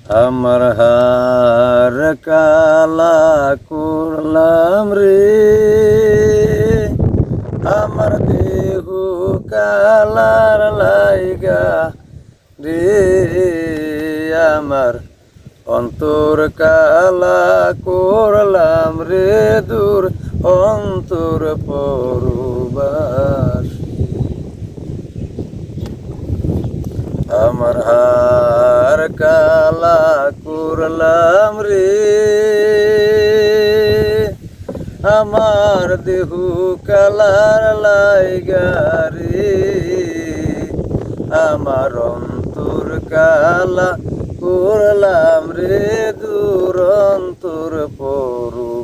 আমার হার কালা করলাম রে, আমার দেহ কালার লাইগা রে, আমার অন্তর কালা করলাম রে, দূর অন্তর পরবাসী। আমার হার কালা করলাম রে, আমার দেহ কালার লাইগা রে, আমার অন্তর কালা করলাম রে, দূর অন্তর পরবাসী।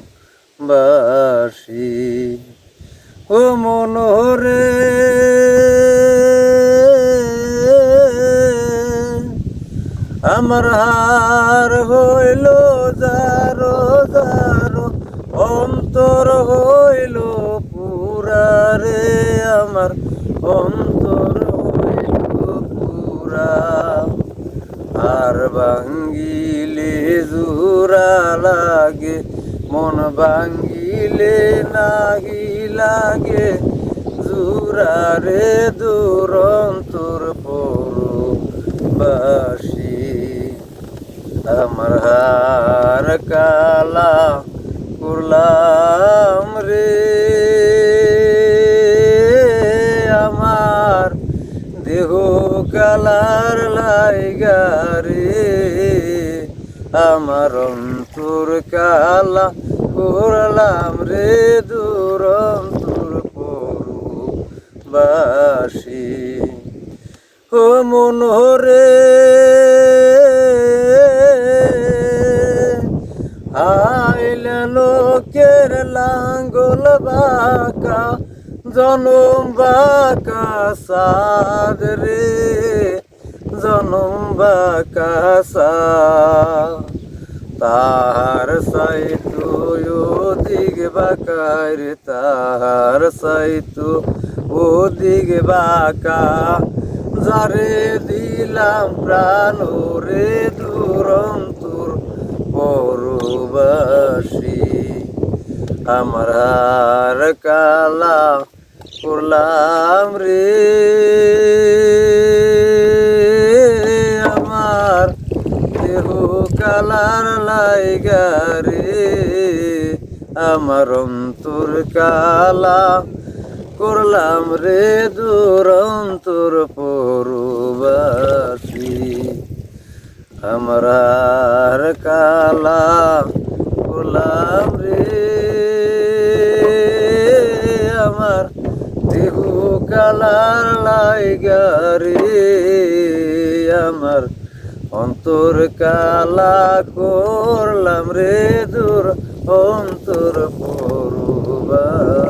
ও মনোরে আমার হার হইল যারো যারো, অন্তর হইল পুরা রে, আমার অন্তর হইল পুরা। আর ভাঙ্গিলে জোড়া লাগে, মন ভাঙ্গিলে নাহি লাগে জোড়া রে, দূর অন্তর পরবাসী। আমার হার কালা করলাম রে, আমার দেহ কালার লাইগা রে, আমার অন্তর কালা করলাম রে, দূর অন্তর পরবাসী। ও মনোরে আইলে লোকের লাঙ্গল বাঁকা, জনম বাঁকা সাদ রে, জনম বাঁকা সাদ। তাহার সাইতু ওদিক বাঁকা রে, তাহার সাইতু ওদিক বাঁকা, যারে দিলাম প্রাণ রে, দূর অন্তর পরবাসী। আমার হার কালা করলাম রে, আমার দেহ কালার লাইগা রে, আমার অন্তর কালা করলাম রে, দূর অন্তর পরবাসী। আমার হার কালা করলাম রে, আমার দেহ কালার লাইগা রে, আমার অন্তর কালা করলাম রে, দূর অন্তর পরবাসী।